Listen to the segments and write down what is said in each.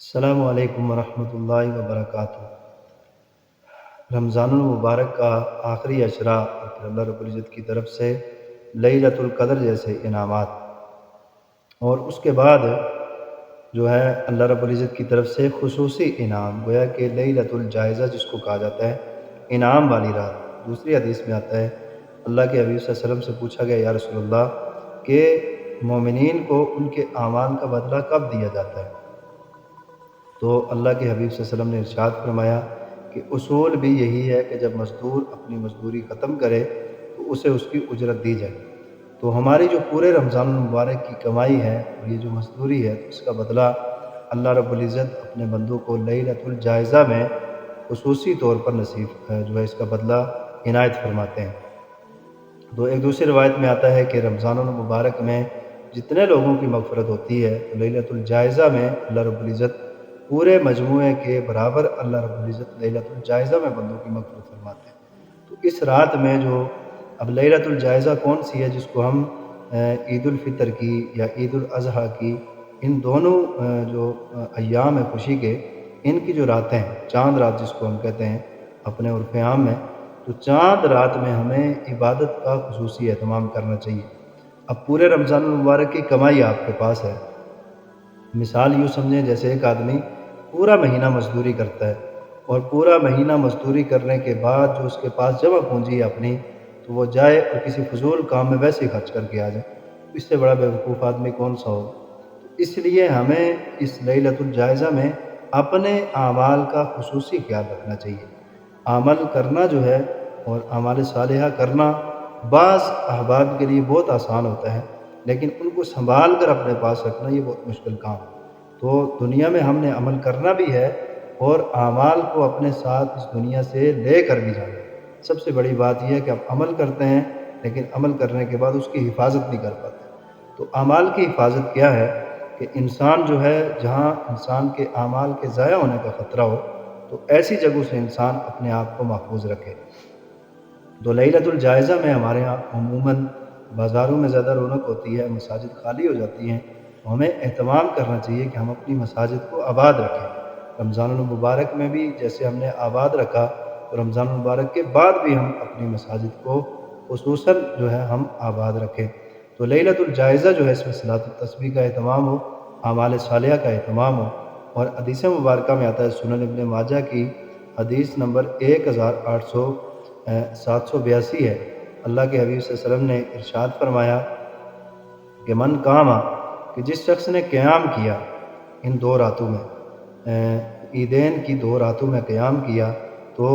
السلام علیکم ورحمۃ اللہ وبرکاتہ۔ رمضان المبارک کا آخری عشرہ اور پھر اللہ رب العزت کی طرف سے لیلۃ القدر جیسے انعامات، اور اس کے بعد جو ہے اللہ رب العزت کی طرف سے خصوصی انعام، گویا کہ لیلۃ الجائزہ جس کو کہا جاتا ہے، انعام والی رات۔ دوسری حدیث میں آتا ہے، اللہ کے حبیب صلی اللہ علیہ وسلم سے پوچھا گیا، یا رسول اللہ کہ مومنین کو ان کے اعمال کا بدلہ کب دیا جاتا ہے؟ تو اللہ کے حبیب صلی اللہ علیہ وسلم نے ارشاد فرمایا کہ اصول بھی یہی ہے کہ جب مزدور اپنی مزدوری ختم کرے تو اسے اس کی اجرت دی جائے۔ تو ہماری جو پورے رمضان المبارک کی کمائی ہے اور یہ جو مزدوری ہے، اس کا بدلہ اللہ رب العزت اپنے بندوں کو لیلۃ الجائزہ میں خصوصی طور پر نصیب جو ہے اس کا بدلہ عنایت فرماتے ہیں۔ تو ایک دوسری روایت میں آتا ہے کہ رمضان المبارک میں جتنے لوگوں کی مغفرت ہوتی ہے تو لیلۃ الجائزہ میں اللہ رب العزت پورے مجموعے کے برابر اللہ رب العزت لیلۃ الجائزہ میں بندوں کی مغفرت فرماتے ہیں۔ تو اس رات میں جو اب لیلۃ الجائزہ کون سی ہے جس کو ہم عید الفطر کی یا عید الاضحیٰ کی، ان دونوں جو ایام ہے خوشی کے، ان کی جو راتیں ہیں، چاند رات جس کو ہم کہتے ہیں اپنے عرف عام میں، تو چاند رات میں ہمیں عبادت کا خصوصی اہتمام کرنا چاہیے۔ اب پورے رمضان المبارک کی کمائی آپ کے پاس ہے، مثال یوں سمجھیں جیسے ایک آدمی پورا مہینہ مزدوری کرتا ہے، اور پورا مہینہ مزدوری کرنے کے بعد جو اس کے پاس جمع پونجی ہے اپنی، تو وہ جائے اور کسی فضول کام میں ویسے ہی خرچ کر کے آ جائے، اس سے بڑا بیوقوف آدمی کون سا ہوگا؟ تو اس لیے ہمیں اس لیلۃ الجائزہ میں اپنے اعمال کا خصوصی خیال رکھنا چاہیے۔ عمل کرنا جو ہے اور اعمال صالحہ کرنا بعض احباب کے لیے بہت آسان ہوتا ہے، لیکن ان کو سنبھال کر اپنے پاس رکھنا یہ بہت مشکل کام ہے۔ تو دنیا میں ہم نے عمل کرنا بھی ہے اور اعمال کو اپنے ساتھ اس دنیا سے لے کر بھی جانا ہے۔ سب سے بڑی بات یہ ہے کہ ہم عمل کرتے ہیں لیکن عمل کرنے کے بعد اس کی حفاظت نہیں کر پاتے۔ تو اعمال کی حفاظت کیا ہے کہ انسان جو ہے، جہاں انسان کے اعمال کے ضائع ہونے کا خطرہ ہو، تو ایسی جگہوں سے انسان اپنے آپ کو محفوظ رکھے۔ تو لیلۃ الجائزہ میں ہمارے یہاں عموماً بازاروں میں زیادہ رونق ہوتی ہے، مساجد خالی ہو جاتی ہیں، تو ہمیں اہتمام کرنا چاہیے کہ ہم اپنی مساجد کو آباد رکھیں۔ رمضان المبارک میں بھی جیسے ہم نے آباد رکھا، تو رمضان المبارک کے بعد بھی ہم اپنی مساجد کو خصوصاً جو ہے ہم آباد رکھیں۔ تو لیلۃ الجائزہ جو ہے اس میں صلاۃ التسبیح کا اہتمام ہو، اعمال صالحہ کا اہتمام ہو، اور حدیث مبارکہ میں آتا ہے، سنن ابن ماجہ کی حدیث نمبر 1782 ہے، اللہ کے حبیب صلی اللہ علیہ وسلم نے ارشاد فرمایا کہ من قام، کہ جس شخص نے قیام کیا ان دو راتوں میں، عیدین کی دو راتوں میں قیام کیا، تو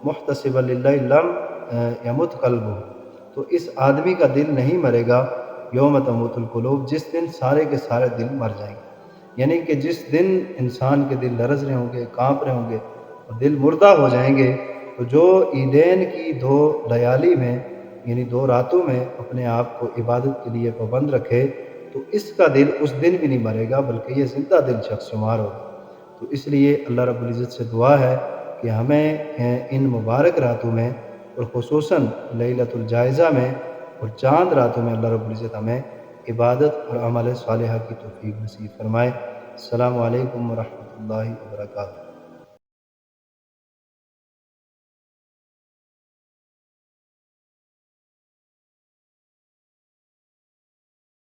محتسبا للہ لم یمت قلبہ، تو اس آدمی کا دل نہیں مرے گا یوم تموت القلوب، جس دن سارے کے سارے دل مر جائیں گے۔ یعنی کہ جس دن انسان کے دل لرز رہے ہوں گے، کانپ رہے ہوں گے اور دل مردہ ہو جائیں گے، تو جو عیدین کی دو لیالی میں یعنی دو راتوں میں اپنے آپ کو عبادت کے لیے پابند رکھے، تو اس کا دل اس دن بھی نہیں مرے گا بلکہ یہ زندہ دل شخص شمار ہوگا۔ تو اس لیے اللہ رب العزت سے دعا ہے کہ ہمیں ان مبارک راتوں میں اور خصوصاً لیلۃ الجائزہ میں اور چاند راتوں میں اللہ رب العزت ہمیں عبادت اور عمل صالحہ کی توفیق نصیب فرمائے۔ السلام علیکم ورحمۃ اللہ وبرکاتہ۔